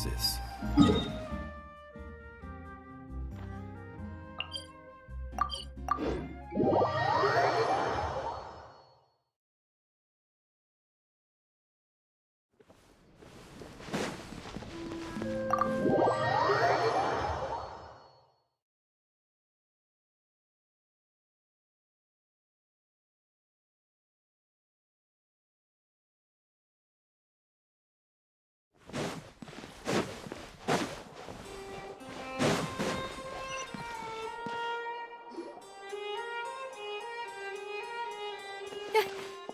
this?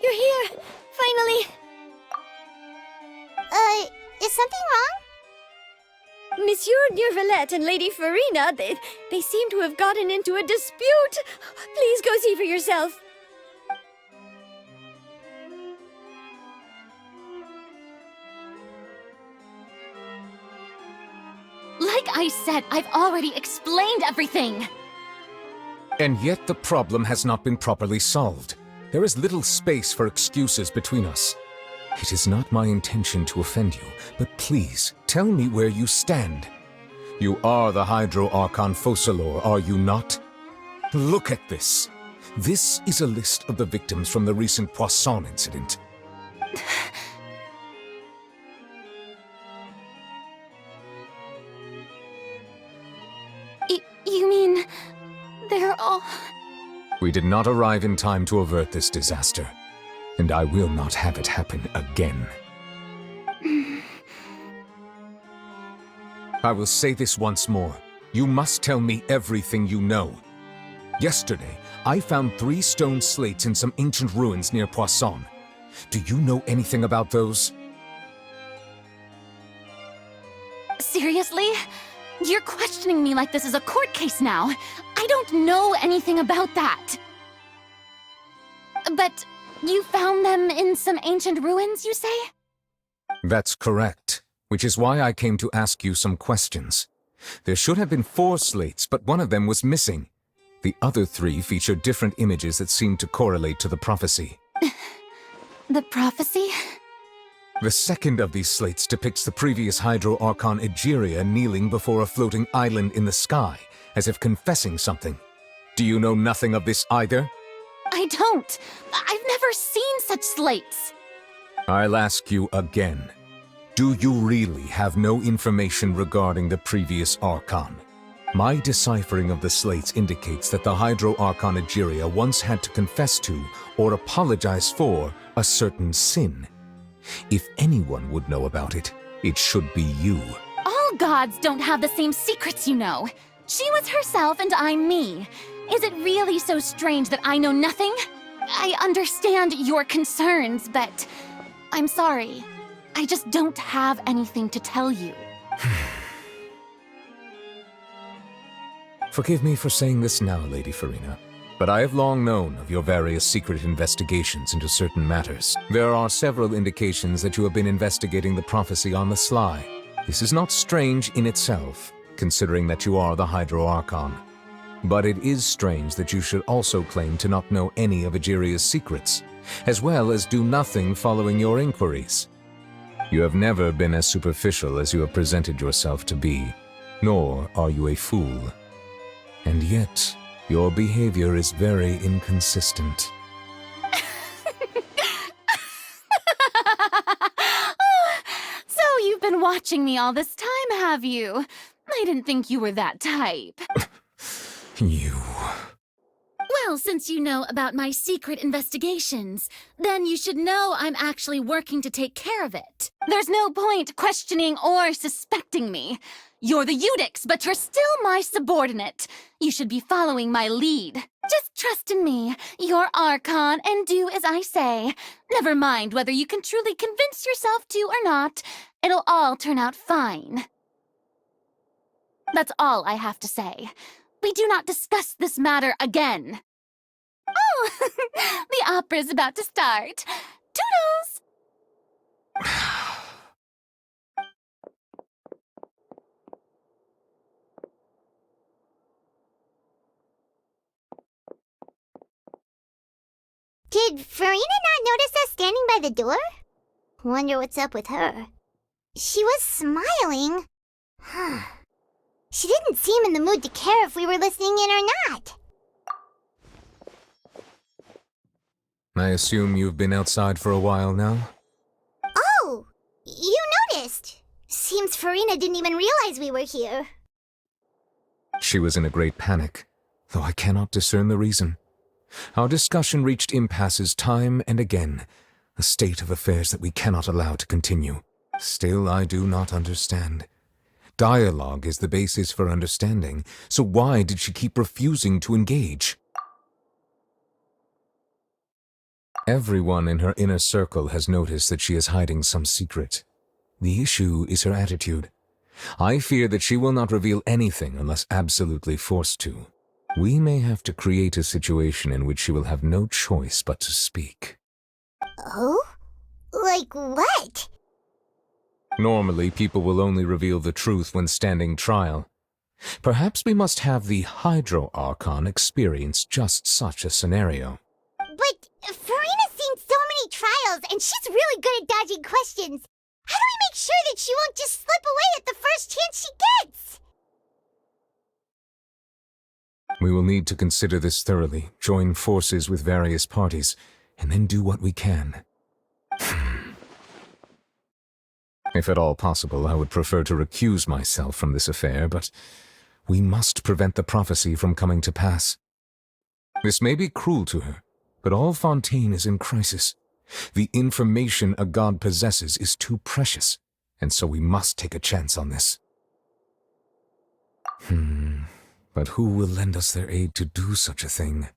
You're here! Finally! Is something wrong? Monsieur Neuvillette and Lady Farina, they seem to have gotten into a dispute. Please go see for yourself. Like I said, I've already explained everything! And yet the problem has not been properly solved. There is little space for excuses between us. It is not my intention to offend you, but please, tell me where you stand. You are the Hydro Archon Focalors, are you not? Look at this. This is a list of the victims from the recent Poisson incident. You mean... they're all... We did not arrive in time to avert this disaster, and I will not have it happen again. I will say this once more. You must tell me everything you know. Yesterday, I found 3 stone slates in some ancient ruins near Poisson. Do you know anything about those? Seriously? You're questioning me like this is a court case now. I don't know anything about that. But you found them in some ancient ruins, you say? That's correct, which is why I came to ask you some questions. There should have been 4 slates, but one of them was missing. The other 3 featured different images that seemed to correlate to the prophecy. The prophecy? The second of these slates depicts the previous Hydro Archon Egeria kneeling before a floating island in the sky, as if confessing something. Do you know nothing of this either? I don't. I've never seen such slates. I'll ask you again. Do you really have no information regarding the previous Archon? My deciphering of the slates indicates that the Hydro Archon Egeria once had to confess to, or apologize for, a certain sin. If anyone would know about it, it should be you. All gods don't have the same secrets, you know. She was herself and I'm me. Is it really so strange that I know nothing? I understand your concerns, but I'm sorry. I just don't have anything to tell you. Forgive me for saying this now, Lady Farina, but I have long known of your various secret investigations into certain matters. There are several indications that you have been investigating the prophecy on the sly. This is not strange in itself, considering that you are the Hydro Archon. But it is strange that you should also claim to not know any of Egeria's secrets, as well as do nothing following your inquiries. You have never been as superficial as you have presented yourself to be, nor are you a fool. And yet, your behavior is very inconsistent. So you've been watching me all this time, have you? I didn't think you were that type. You... Well, since you know about my secret investigations, then you should know I'm actually working to take care of it. There's no point questioning or suspecting me. You're the Eudix, but you're still my subordinate. You should be following my lead. Just trust in me, your Archon, and do as I say. Never mind whether you can truly convince yourself to or not. It'll all turn out fine. That's all I have to say. We do not discuss this matter again. Oh, the opera's about to start. Toodles! Did Farina not notice us standing by the door? Wonder what's up with her. She was smiling. She didn't seem in the mood to care if we were listening in or not. I assume you've been outside for a while now? Oh, you noticed. Seems Farina didn't even realize we were here. She was in a great panic, though I cannot discern the reason. Our discussion reached impasses time and again, a state of affairs that we cannot allow to continue. Still, I do not understand. Dialogue is the basis for understanding, so why did she keep refusing to engage? Everyone in her inner circle has noticed that she is hiding some secret. The issue is her attitude. I fear that she will not reveal anything unless absolutely forced to. We may have to create a situation in which she will have no choice but to speak. Oh? Like what? Normally, people will only reveal the truth when standing trial. Perhaps we must have the Hydro Archon experience just such a scenario. But Farina's seen so many trials, and she's really good at dodging questions. How do we make sure that she won't just slip away at the first chance she gets? We will need to consider this thoroughly, join forces with various parties, and then do what we can. If at all possible, I would prefer to recuse myself from this affair, but we must prevent the prophecy from coming to pass. This may be cruel to her, but all Fontaine is in crisis. The information a god possesses is too precious, and so we must take a chance on this. But who will lend us their aid to do such a thing?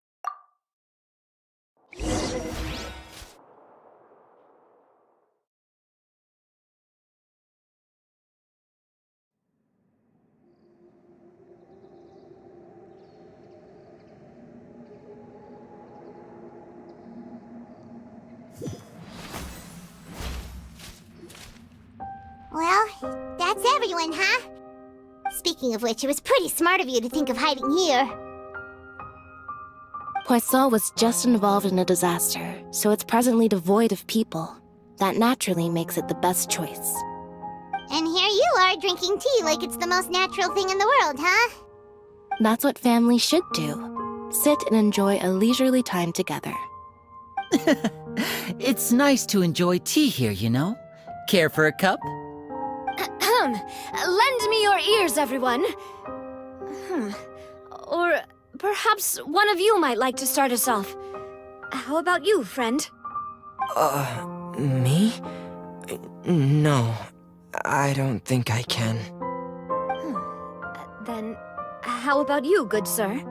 Well, that's everyone, huh? Speaking of which, it was pretty smart of you to think of hiding here. Poisson was just involved in a disaster, so it's presently devoid of people. That naturally makes it the best choice. And here you are drinking tea like it's the most natural thing in the world, huh? That's what family should do. Sit and enjoy a leisurely time together. It's nice to enjoy tea here, you know? Care for a cup? Lend me your ears, everyone. Or perhaps one of you might like to start us off. How about you, friend? Me? No, I don't think I can. Then, how about you, good sir?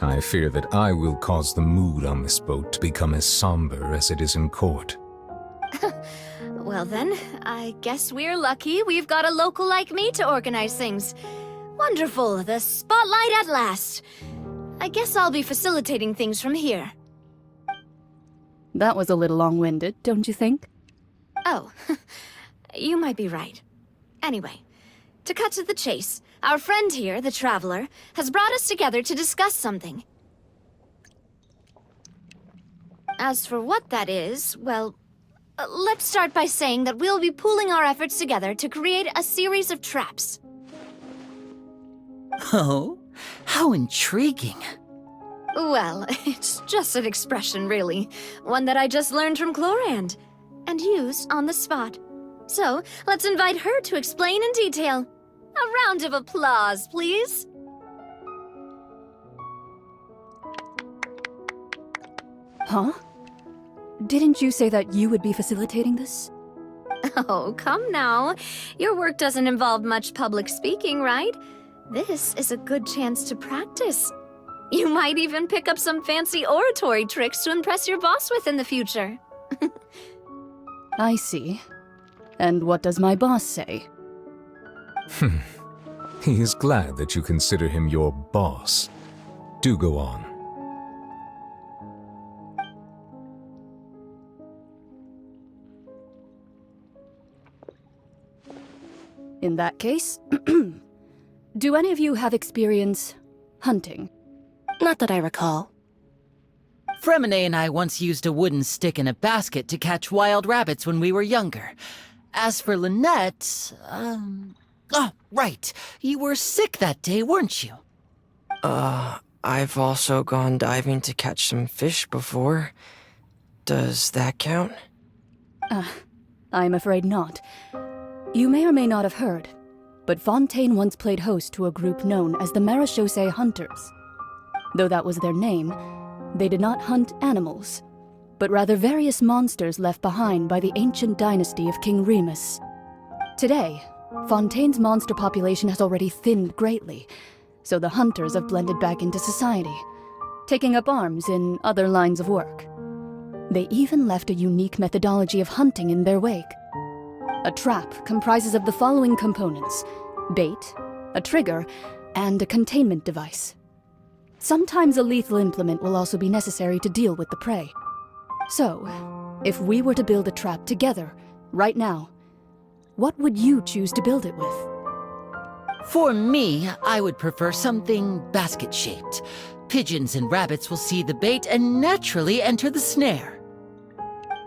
I fear that I will cause the mood on this boat to become as somber as it is in court. Well then, I guess we're lucky we've got a local like me to organize things. Wonderful, the spotlight at last. I guess I'll be facilitating things from here. That was a little long-winded, don't you think? Oh, you might be right. Anyway, to cut to the chase, our friend here, the Traveler, has brought us together to discuss something. As for what that is, well, let's start by saying that we'll be pooling our efforts together to create a series of traps. Oh, how intriguing. Well, it's just an expression, really. One that I just learned from Chlorand, and used on the spot. So, let's invite her to explain in detail. A round of applause, please. Huh? Didn't you say that you would be facilitating this? Oh, come now. Your work doesn't involve much public speaking, right? This is a good chance to practice. You might even pick up some fancy oratory tricks to impress your boss with in the future. I see. And what does my boss say? He is glad that you consider him your boss. Do go on. In that case, do any of you have experience hunting? Not that I recall. Fremine and I once used a wooden stick in a basket to catch wild rabbits when we were younger. As for Lynette, Oh, right. You were sick that day, weren't you? I've also gone diving to catch some fish before. Does that count? I'm afraid not. You may or may not have heard, but Fontaine once played host to a group known as the Marechaussee Hunters. Though that was their name, they did not hunt animals, but rather various monsters left behind by the ancient dynasty of King Remus. Today, Fontaine's monster population has already thinned greatly, so the hunters have blended back into society, taking up arms in other lines of work. They even left a unique methodology of hunting in their wake. A trap comprises of the following components: bait, a trigger, and a containment device. Sometimes a lethal implement will also be necessary to deal with the prey. So, if we were to build a trap together, right now, what would you choose to build it with? For me, I would prefer something basket-shaped. Pigeons and rabbits will see the bait and naturally enter the snare.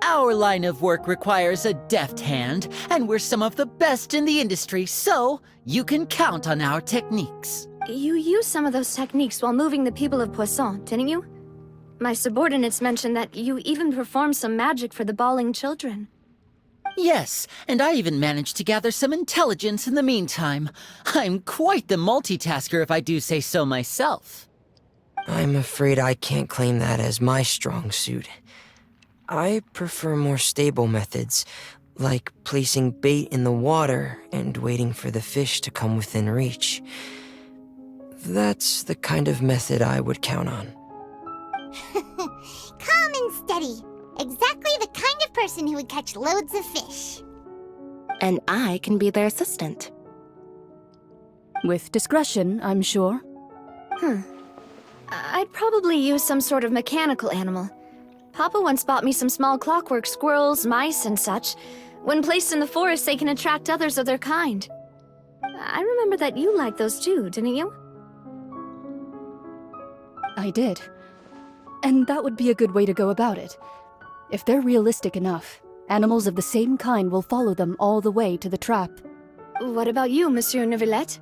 Our line of work requires a deft hand, and we're some of the best in the industry, so you can count on our techniques. You used some of those techniques while moving the people of Poisson, didn't you? My subordinates mentioned that you even performed some magic for the bawling children. Yes, and I even managed to gather some intelligence in the meantime. I'm quite the multitasker if I do say so myself. I'm afraid I can't claim that as my strong suit. I prefer more stable methods, like placing bait in the water and waiting for the fish to come within reach. That's the kind of method I would count on. Calm and steady. Exactly the kind of person who would catch loads of fish. And I can be their assistant. With discretion, I'm sure. I'd probably use some sort of mechanical animal. Papa once bought me some small clockwork squirrels, mice, and such. When placed in the forest, they can attract others of their kind. I remember that you liked those too, didn't you? I did. And that would be a good way to go about it. If they're realistic enough, animals of the same kind will follow them all the way to the trap. What about you, Monsieur Neuvillette?